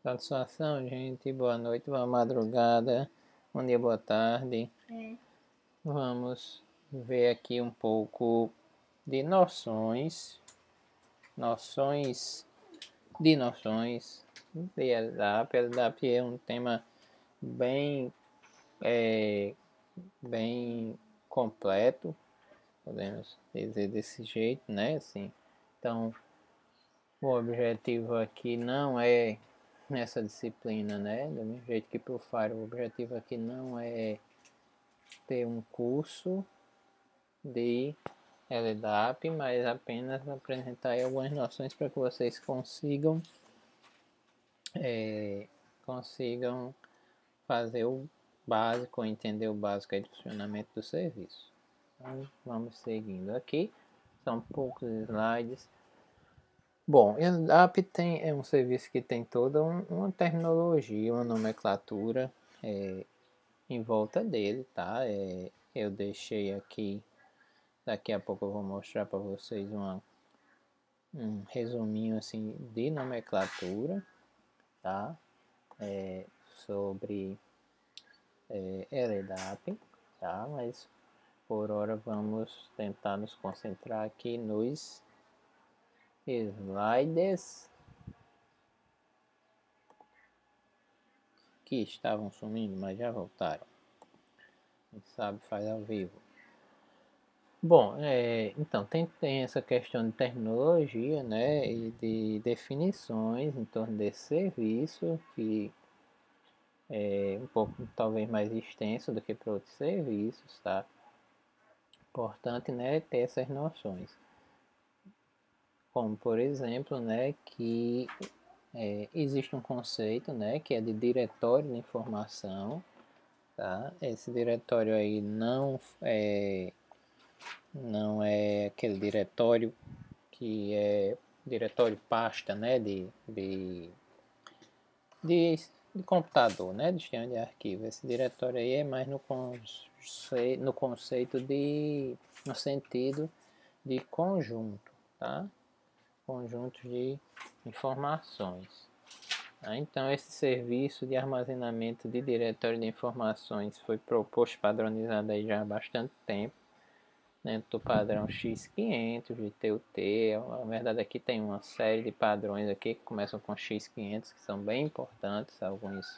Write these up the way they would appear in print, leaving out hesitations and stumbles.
Satisfação, gente. Boa noite, boa madrugada, bom dia, boa tarde. Vamos ver aqui um pouco de noções de noções de LDAP. LDAP é um tema bem, bem completo, podemos dizer desse jeito, né? Assim, então, o objetivo aqui não é nessa disciplina, né? Do mesmo jeito que para o FAR, o objetivo aqui não é ter um curso de LDAP, mas apenas apresentar algumas noções para que vocês consigam fazer o básico, entender o básico aí do funcionamento do serviço. Então, vamos seguindo aqui, são poucos slides. Bom, LDAP é um serviço que tem toda uma terminologia, uma nomenclatura em volta dele, tá? Eu deixei aqui, daqui a pouco eu vou mostrar para vocês um resuminho assim de nomenclatura, tá? Sobre LDAP, tá? Mas por hora vamos tentar nos concentrar aqui nos slides que estavam sumindo, mas já voltaram. Quem sabe faz ao vivo. Bom, então tem essa questão de terminologia, né, e de definições em torno desse serviço, que é um pouco talvez mais extenso do que para outros serviços, tá? Importante, né, ter essas noções. Como, por exemplo, né, que existe um conceito, né, que é de diretório de informação, tá? Esse diretório aí não é aquele diretório que é diretório pasta, né, de computador, né, de sistema de arquivo. Esse diretório aí é mais no conceito no sentido de conjunto, tá? Conjuntos de informações. Tá? Então, esse serviço de armazenamento de diretório de informações foi proposto, padronizado aí já há bastante tempo, dentro do padrão X500 de TUT. Na verdade, aqui tem uma série de padrões aqui que começam com X500, que são bem importantes, alguns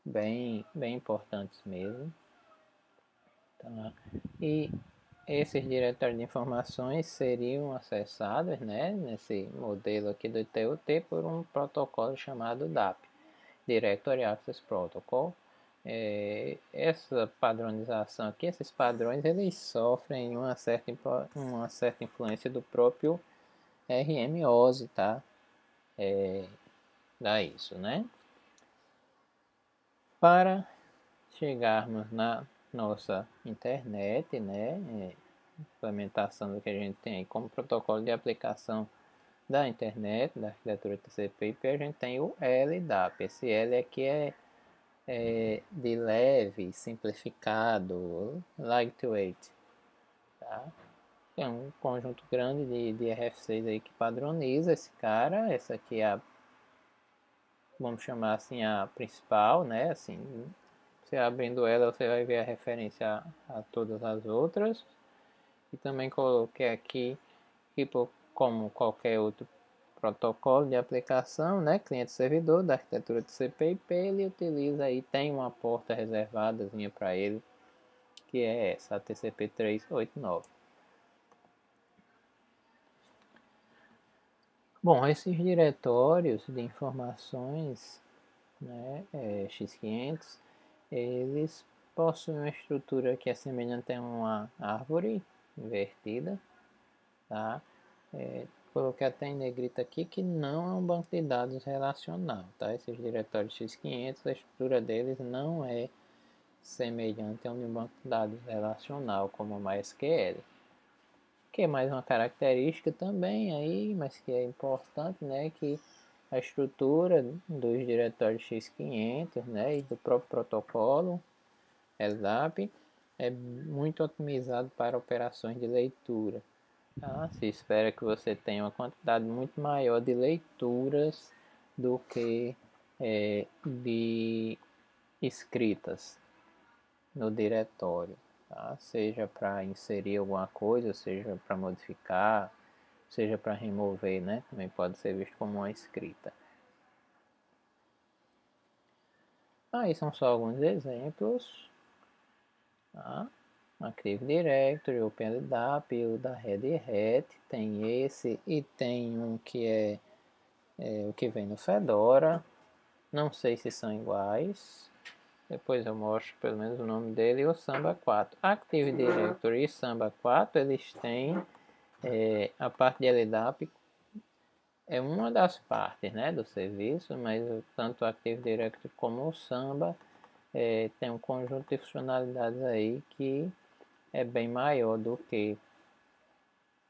bem importantes mesmo. Tá? E esses diretórios de informações seriam acessados, né, nesse modelo aqui do TUT por um protocolo chamado DAP, Directory Access Protocol. Essa padronização aqui, esses padrões, eles sofrem uma certa influência do próprio RMOS, tá? Dá isso, né? Para chegarmos na nossa internet, né? Implementação do que a gente tem aí como protocolo de aplicação da internet, da arquitetura TCP/IP, a gente tem o LDAP. Esse L aqui de leve, simplificado, lightweight, tá? É um conjunto grande de RFCs aí que padroniza esse cara. Essa aqui é vamos chamar assim, a principal, né? Assim, você abrindo ela, você vai ver a referência a todas as outras. E também coloquei aqui, tipo, como qualquer outro protocolo de aplicação, né, cliente-servidor da arquitetura de TCP/IP, ele utiliza aí, tem uma porta reservadazinha para ele, que é essa, a TCP/389. Bom, esses diretórios de informações, né, X500, eles possuem uma estrutura que é semelhante a uma árvore invertida, tá? Coloquei até em negrita aqui que não é um banco de dados relacional, tá? Esses diretórios X500, a estrutura deles não é semelhante a um banco de dados relacional, como o MySQL. Que é mais uma característica também aí, mas que é importante, né? Que a estrutura dos diretórios X500, né? E do próprio protocolo LDAP é muito otimizado para operações de leitura. Tá? Se espera que você tenha uma quantidade muito maior de leituras do que de escritas no diretório, tá? Seja para inserir alguma coisa, seja para modificar, seja para remover, né? Também pode ser visto como uma escrita. Aí são só alguns exemplos, tá? Active Directory, OpenLDAP, o da Red Hat, tem esse e tem um que é o que vem no Fedora. Não sei se são iguais, depois eu mostro pelo menos o nome dele e o Samba 4. Active Directory e Samba 4, eles têm a parte de LDAP é uma das partes, né, do serviço, mas tanto o Active Directory como o Samba tem um conjunto de funcionalidades aí que é bem maior do que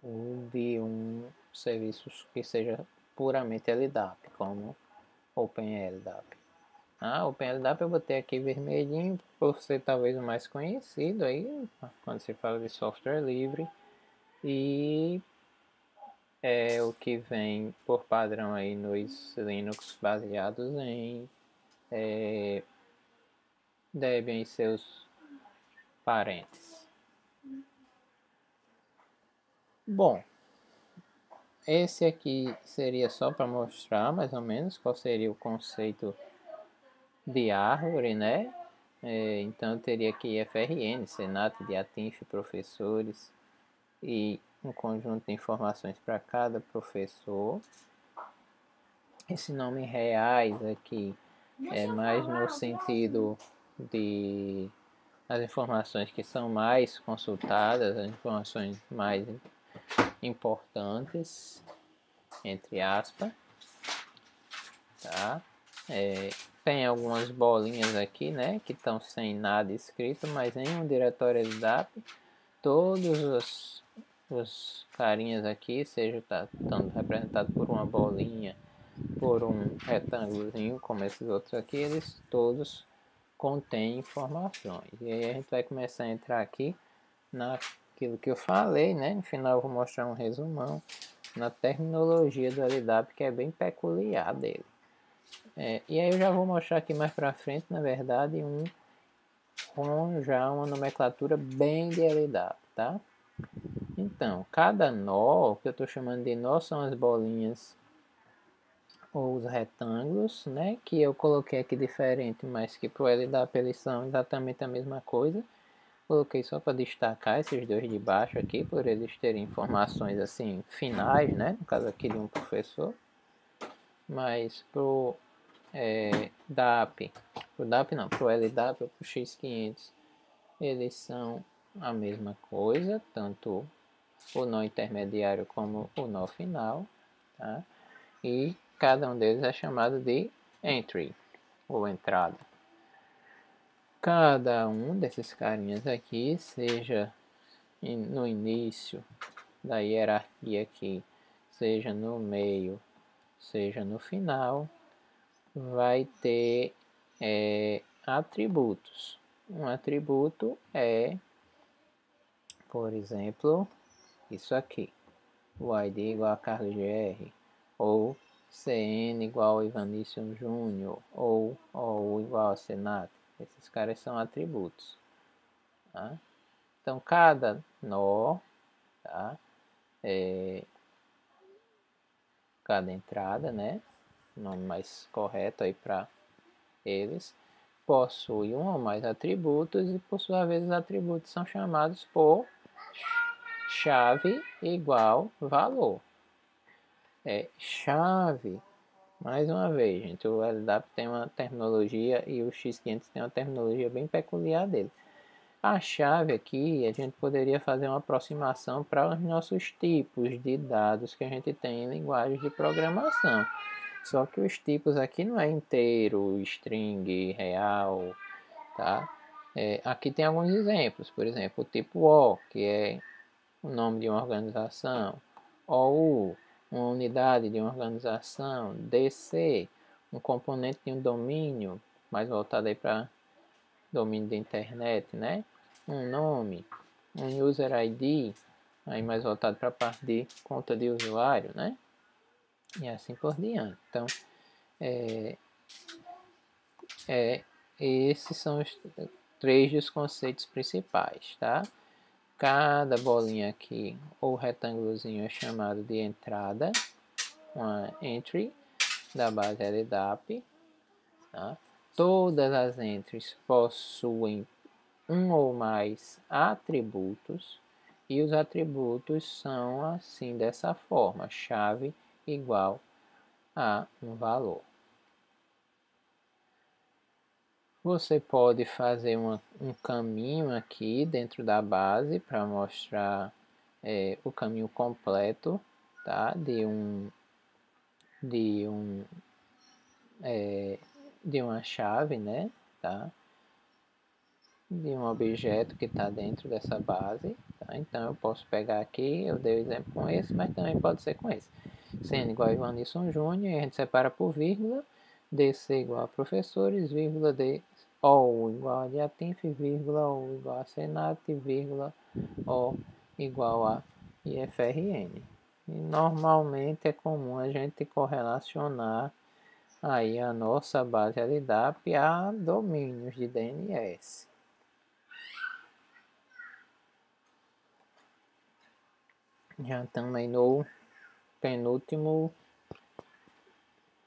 o de um serviço que seja puramente LDAP, como OpenLDAP. OpenLDAP eu botei aqui vermelhinho por ser talvez o mais conhecido aí quando se fala de software livre e é o que vem por padrão aí nos Linux baseados em Debian e seus parentes. Bom, esse aqui seria só para mostrar mais ou menos qual seria o conceito de árvore, né? Então eu teria aqui FRN, Senato de Atinf, professores e um conjunto de informações para cada professor. Esse nome reais aqui é mais no sentido de as informações que são mais consultadas, as informações mais importantes, entre aspas, tá? Tem algumas bolinhas aqui, né, que estão sem nada escrito, mas em um diretório LDAP, todos os carinhas aqui, estão representados por uma bolinha, por um retângulozinho, como esses outros aqui, eles todos contêm informações. E aí a gente vai começar a entrar aqui naquilo que eu falei, né? No final eu vou mostrar um resumão na terminologia do LDAP, que é bem peculiar dele. E aí eu já vou mostrar aqui mais pra frente, na verdade, com já uma nomenclatura bem de LDAP, tá? Então, cada nó, o que eu estou chamando de nó são as bolinhas ou os retângulos, né? Que eu coloquei aqui diferente, mas que pro LDAP eles são exatamente a mesma coisa. Coloquei só para destacar esses dois de baixo aqui, por eles terem informações assim finais, né? No caso aqui de um professor. Mas pro DAP, pro LDAP ou pro X500, eles são a mesma coisa, tanto o nó intermediário como o nó final, tá? E cada um deles é chamado de entry, ou entrada. Cada um desses carinhas aqui, seja no início da hierarquia aqui, seja no meio, seja no final, vai ter atributos. Um atributo é, por exemplo, isso aqui. O ID igual a Carlos GR, ou CN igual a Ivanício Júnior, ou OU igual a Senato. Esses caras são atributos. Tá? Então, cada nó, tá? Cada entrada, né? O nome mais correto aí para eles, possui um ou mais atributos e, por sua vez, os atributos são chamados por chave igual valor. Chave, mais uma vez, gente, o LDAP tem uma terminologia e o X500 tem uma terminologia bem peculiar dele. A chave aqui, a gente poderia fazer uma aproximação para os nossos tipos de dados que a gente tem em linguagens de programação. Só que os tipos aqui não é inteiro, string, real, tá? Aqui tem alguns exemplos, por exemplo, o tipo O, que é o nome de uma organização, OU, uma unidade de uma organização, DC, um componente de um domínio, mais voltado aí para domínio de internet, né? Um nome, um user ID, aí mais voltado para a parte de conta de usuário, né? E assim por diante. Então, Esses são os 3 dos conceitos principais, tá? Cada bolinha aqui, ou retângulozinho, é chamado de entrada, uma entry da base LDAP. Tá? Todas as entries possuem um ou mais atributos, e os atributos são assim, dessa forma: chave igual a um valor. Você pode fazer um caminho aqui dentro da base para mostrar o caminho completo, tá? de uma chave, né? Tá? De um objeto que está dentro dessa base. Tá? Então eu posso pegar aqui, eu dei o exemplo com esse, mas também pode ser com esse. Sendo igual a Ivanilson Júnior, a gente separa por vírgula, DC igual a professores, vírgula D ou igual a Diatinf, vírgula ou igual a Senat, vírgula ou igual a IFRN. E normalmente é comum a gente correlacionar aí a nossa base LDAP a domínios de DNS. Já estamos aí no penúltimo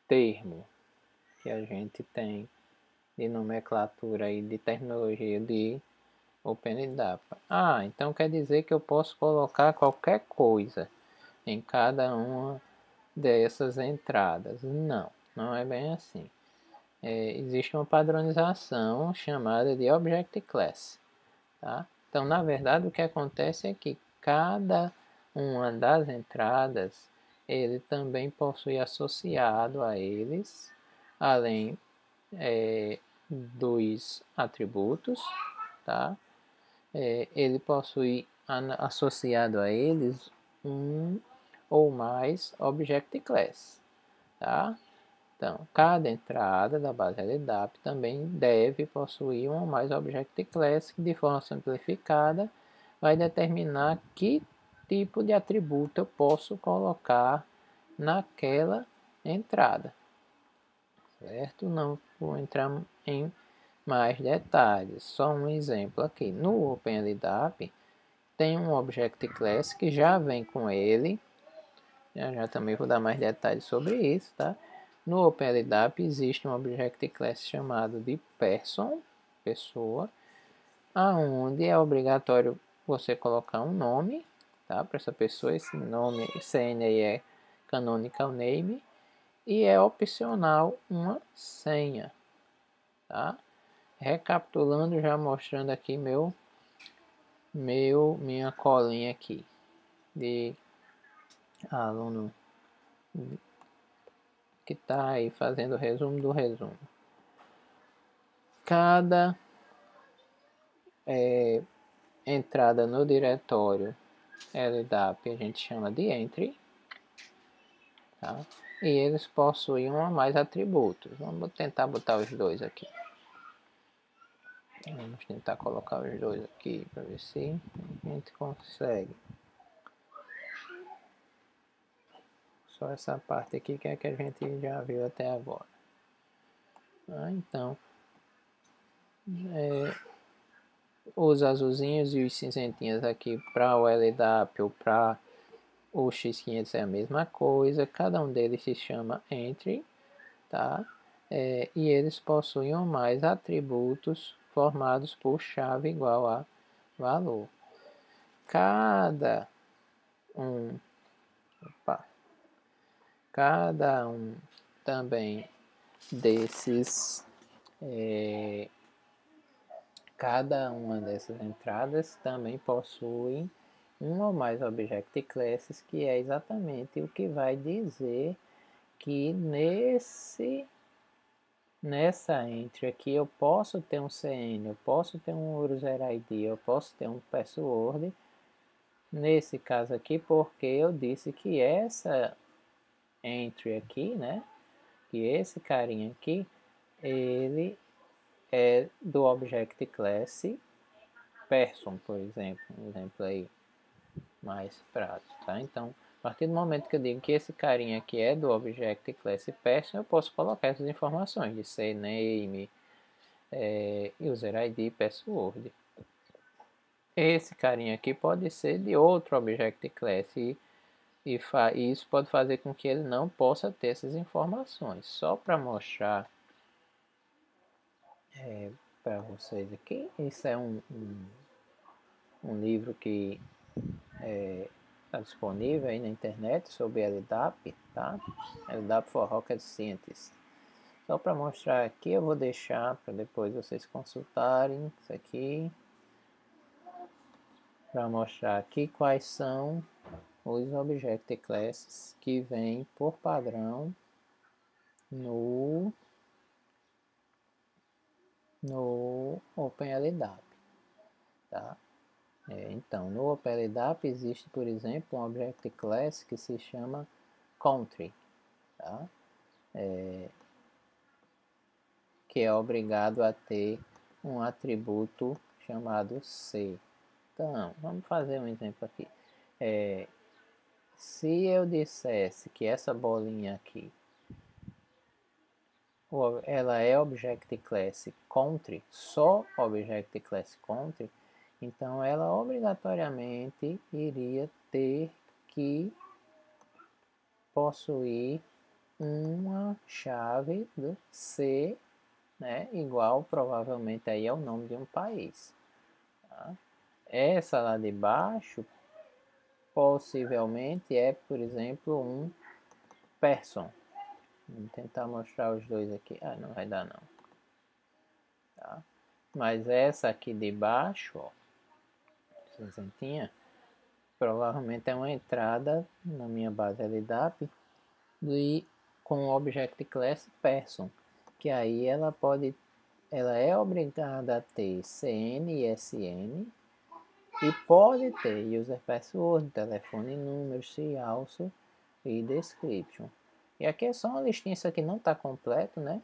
termo que a gente tem de nomenclatura e de terminologia de OpenLDAP. Então quer dizer que eu posso colocar qualquer coisa em cada uma dessas entradas. Não é bem assim. Existe uma padronização chamada de Object Class. Tá? Então, na verdade, o que acontece é que cada uma das entradas, ele também possui associado a eles, além dos atributos, tá? Ele possui associado a eles um ou mais Object Class, tá? Então, cada entrada da base LDAP também deve possuir um ou mais Object Class que, de forma simplificada, vai determinar que tipo de atributo eu posso colocar naquela entrada. Certo? Não vou entrar em mais detalhes. Só um exemplo aqui. No OpenLDAP tem um Object Class que já vem com ele. Já também vou dar mais detalhes sobre isso, tá? No OpenLDAP existe um Object Class chamado de Person, pessoa, aonde é obrigatório você colocar um nome, tá? Para essa pessoa, esse nome CNI é Canonical Name, e é opcional uma senha, tá? Recapitulando, já mostrando aqui minha colinha aqui de aluno que está aí fazendo o resumo do resumo. Cada entrada no diretório LDAP a gente chama de entry, tá? E eles possuem um ou mais atributos. Vamos tentar botar os dois aqui. Vamos tentar colocar os dois aqui para ver se a gente consegue. Só essa parte aqui que é que a gente já viu até agora. Então, os azulzinhos e os cinzentinhos aqui para o LDAP ou para o X500 é a mesma coisa. Cada um deles se chama entry, tá? E eles possuem mais atributos formados por chave igual a valor. Cada um também desses, cada uma dessas entradas também possui um ou mais Object Classes, que é exatamente o que vai dizer que nessa entry aqui eu posso ter um CN, eu posso ter um User ID, eu posso ter um password. Nesse caso aqui, porque eu disse que essa entry aqui, né, que esse carinha aqui, ele é do Object Class Person, por exemplo, um exemplo aí mais prático, tá? Então, partir do momento que eu digo que esse carinha aqui é do Object Class Person, eu posso colocar essas informações de CNAME, User ID, Password. Esse carinha aqui pode ser de outro Object Class e isso pode fazer com que ele não possa ter essas informações. Só para mostrar para vocês aqui, isso é um livro que está disponível aí na internet sobre LDAP, tá? LDAP for Rocket Scientists. Só para mostrar aqui, eu vou deixar para depois vocês consultarem isso aqui, para mostrar aqui quais são os Object Classes que vêm por padrão no OpenLDAP, tá? Então, no OpenLDAP existe, por exemplo, um Object Class que se chama Country, tá? Que é obrigado a ter um atributo chamado C. Então, vamos fazer um exemplo aqui. Se eu dissesse que essa bolinha aqui, ela é Object Class Country, só Object Class Country, então ela obrigatoriamente iria ter que possuir uma chave do C, né, igual provavelmente aí ao nome de um país. Tá? Essa lá de baixo possivelmente é, por exemplo, um person. Vamos tentar mostrar os dois aqui. Ah, não vai dar não. Tá? Mas essa aqui de baixo, ó, cinzentinha, provavelmente é uma entrada na minha base LDAP com o Object Class Person, que aí ela é obrigada a ter CN e SN e pode ter User Password, telefone número, also e Description. E aqui é só uma listinha, isso aqui não está completo, né?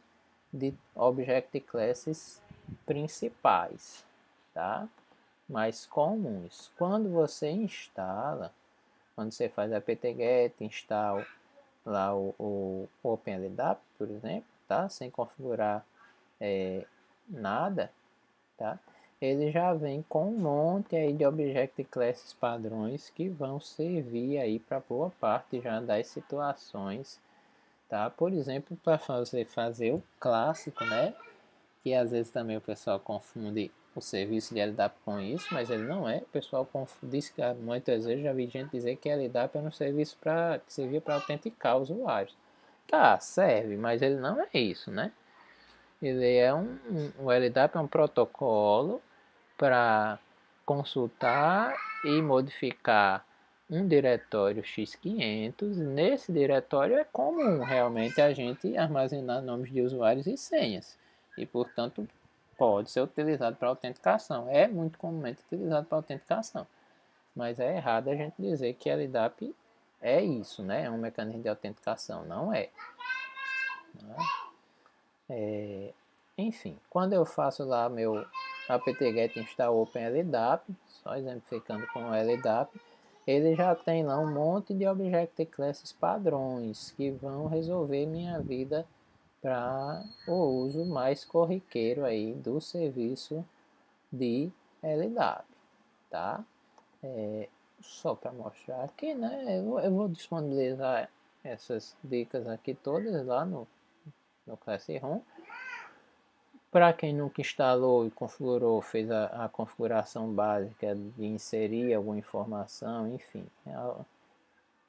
De Object Classes principais, tá? Mais comuns. Quando você instala, quando você faz apt-get, instala lá o OpenLDAP, por exemplo, tá? Sem configurar nada, tá? Ele já vem com um monte aí de Object Classes padrões que vão servir aí para boa parte já das situações, tá? Por exemplo, para fazer o clássico, né? Que às vezes também o pessoal confunde o serviço de LDAP com isso, mas ele não é. O pessoal diz que muitas vezes já vi gente dizer que LDAP é um serviço que servia para autenticar usuários. Tá, serve, mas ele não é isso, né? Ele é o LDAP é um protocolo para consultar e modificar um diretório x500. Nesse diretório é comum realmente a gente armazenar nomes de usuários e senhas. E, portanto, pode ser utilizado para autenticação. É muito comumente utilizado para autenticação. Mas é errado a gente dizer que LDAP é isso, né? É um mecanismo de autenticação. Não é. Enfim, quando eu faço lá meu apt-get install OpenLDAP, só exemplificando com o LDAP, ele já tem lá um monte de Object Classes padrões que vão resolver minha vida para o uso mais corriqueiro aí do serviço de LDAP, tá? Só para mostrar aqui, né? Eu vou disponibilizar essas dicas aqui todas lá no Classroom. Para quem nunca instalou e configurou, fez a configuração básica de inserir alguma informação, enfim,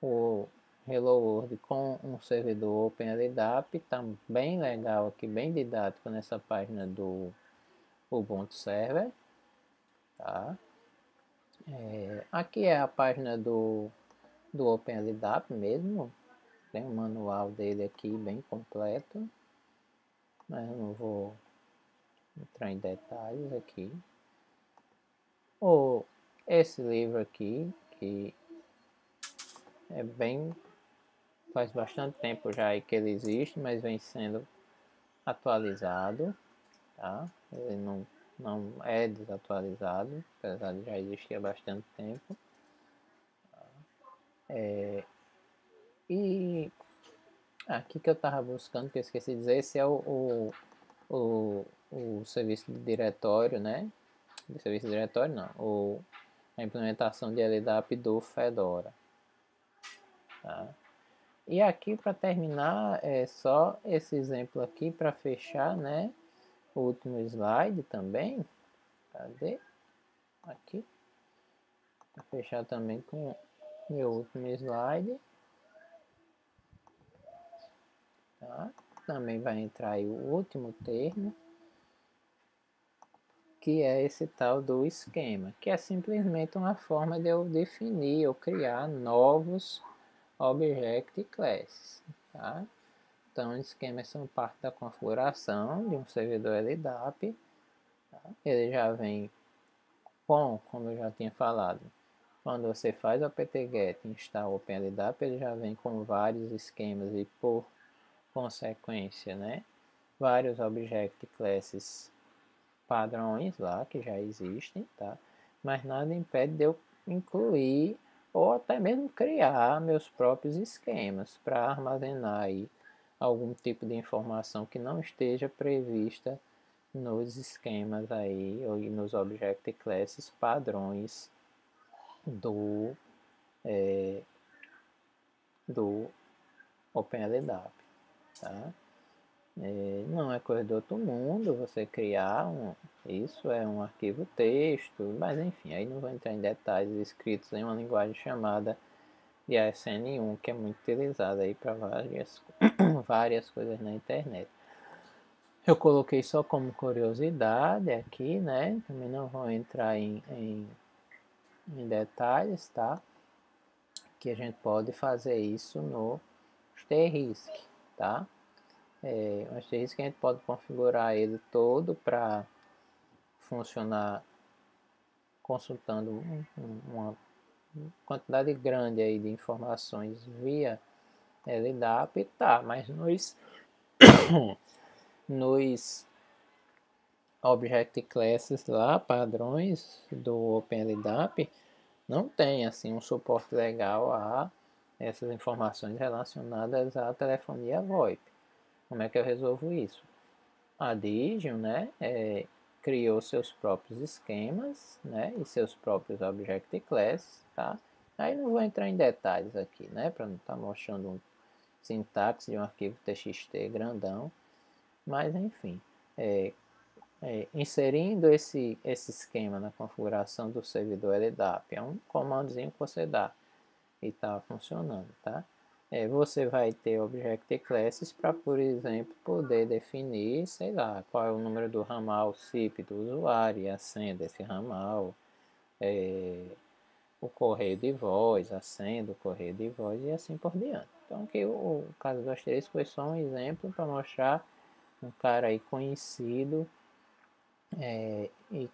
o Hello World com um servidor OpenLDAP está bem legal aqui, bem didático nessa página do Ubuntu Server, tá? Aqui é a página do OpenLDAP mesmo, tem um manual dele aqui bem completo, mas eu não vou entrar em detalhes aqui. Esse livro aqui, que faz bastante tempo já aí que ele existe, mas vem sendo atualizado, tá? Ele não é desatualizado, apesar de já existir há bastante tempo. E aqui que eu estava buscando, que eu esqueci de dizer, esse é o serviço de diretório, né? De serviço de diretório não, a implementação de LDAP do Fedora. Tá? E aqui para terminar, é só esse exemplo aqui para fechar, né? O último slide também. Cadê? Aqui. Para fechar também com meu último slide. Tá? Também vai entrar aí o último termo, que é esse tal do esquema, que é simplesmente uma forma de eu definir ou criar novos Object Classes. Tá? Então, esquemas são parte da configuração de um servidor LDAP. Tá? Ele já vem como eu já tinha falado, quando você faz o apt-get e instala o OpenLDAP, ele já vem com vários esquemas e, por consequência, né, vários Object Classes padrões lá que já existem, tá? Mas nada impede de eu incluir ou até mesmo criar meus próprios esquemas para armazenar aí algum tipo de informação que não esteja prevista nos esquemas aí ou nos Object Classes padrões do OpenLDAP, tá? Não é coisa do outro mundo você criar isso é um arquivo texto, mas enfim, aí não vou entrar em detalhes escritos em uma linguagem chamada de ASN1, que é muito utilizada aí para várias coisas na internet. Eu coloquei só como curiosidade aqui, né? Também não vou entrar em detalhes, tá? Que a gente pode fazer isso no Asterisk, tá? O Asterisk a gente pode configurar ele todo para funcionar consultando uma quantidade grande aí de informações via LDAP, tá? Mas nos Object Classes lá, padrões do OpenLDAP, não tem assim um suporte legal a essas informações relacionadas à telefonia VoIP. Como é que eu resolvo isso? A Digium, né, criou seus próprios esquemas, né, e seus próprios Object Classes, tá? Aí não vou entrar em detalhes aqui, né, para não estar mostrando um sintaxe de um arquivo TXT grandão, mas enfim, inserindo esse esquema na configuração do servidor LDAP, é um comandozinho que você dá e está funcionando, tá? Você vai ter Object Classes para, por exemplo, poder definir, sei lá, qual é o número do ramal SIP do usuário e a senha desse ramal, o correio de voz, a senha do correio de voz e assim por diante. Então aqui o caso do asterisco foi só um exemplo para mostrar um cara aí conhecido e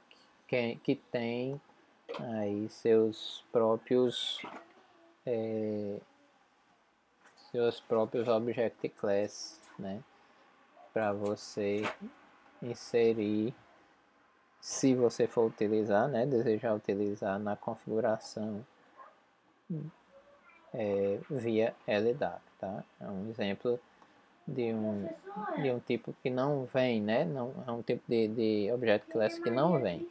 que tem aí seus próprios Object Class, né, para você inserir, se você for utilizar, né, desejar utilizar na configuração via LDAP, tá? É um exemplo de um tipo que não vem, né, não é um tipo de Object Class que não vem.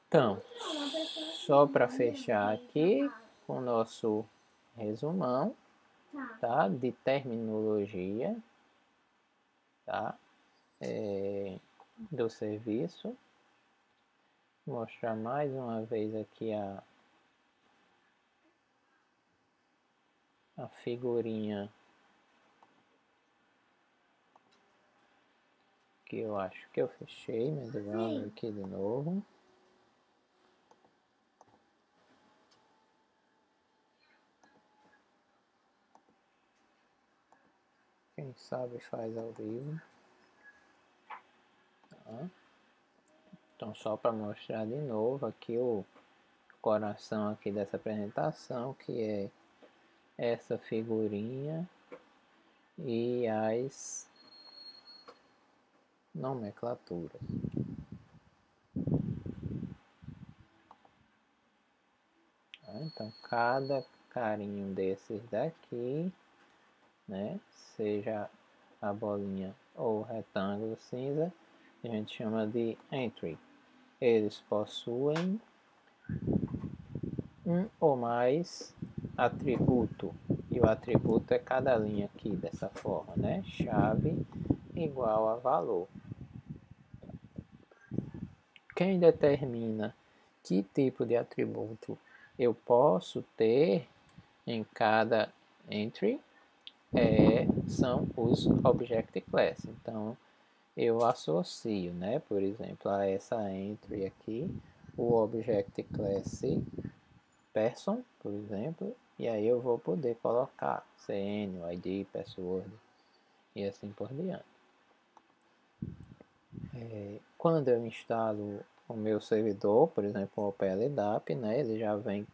Então, só para fechar aqui com o nosso resumão, tá, de terminologia, tá, do serviço. Vou mostrar mais uma vez aqui a figurinha que eu acho que eu fechei, mas vamos aqui de novo. Quem sabe faz ao vivo. Tá? Então, só para mostrar de novo aqui o coração aqui dessa apresentação, que é essa figurinha e as nomenclaturas. Tá? Tá? Então, cada carinho desses daqui, né, seja a bolinha ou retângulo cinza, a gente chama de entry. Eles possuem um ou mais atributo, e o atributo é cada linha aqui dessa forma, né? Chave igual a valor. Quem determina que tipo de atributo eu posso ter em cada entry são os object class. Então eu associo, né, por exemplo, a essa entry aqui o object class person, por exemplo, e aí eu vou poder colocar CN, ID, password e assim por diante. Quando eu instalo o meu servidor, por exemplo, o OpenLDAP, né, ele já vem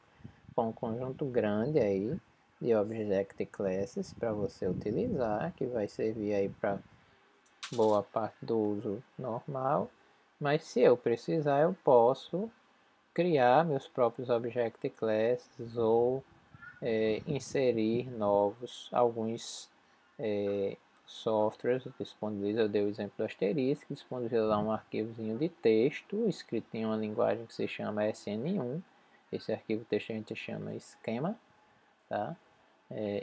com um conjunto grande aí de object classes para você utilizar, que vai servir aí para boa parte do uso normal, mas se eu precisar eu posso criar meus próprios object classes ou inserir novos, alguns softwares disponibilizam, eu dei o exemplo do Asterisk, disponibiliza lá um arquivozinho de texto escrito em uma linguagem que se chama SN1. Esse arquivo texto a gente chama esquema, tá?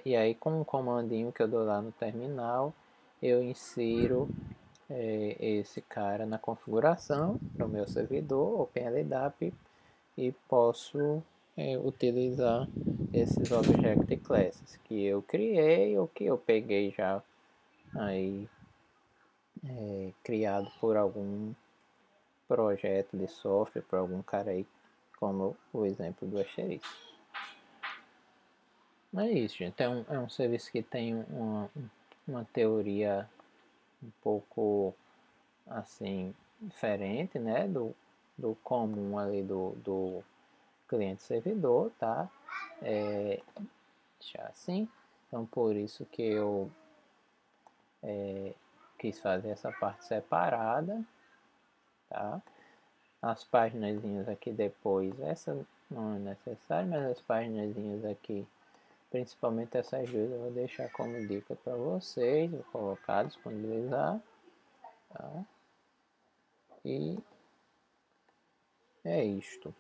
E aí com um comandinho que eu dou lá no terminal, eu insiro esse cara na configuração do meu servidor OpenLDAP e posso utilizar esses object classes que eu criei ou que eu peguei já aí criado por algum projeto de software, por algum cara aí, como o exemplo do Asterisk. É isso, gente. É um serviço que tem uma teoria um pouco assim diferente, né, do comum ali do cliente-servidor, tá? Já assim. Então, por isso que eu quis fazer essa parte separada, tá? As páginas aqui depois, essa não é necessária, mas as páginas aqui, principalmente essas duas, eu vou deixar como dica para vocês, vou colocar, disponibilizar, tá? E é isto.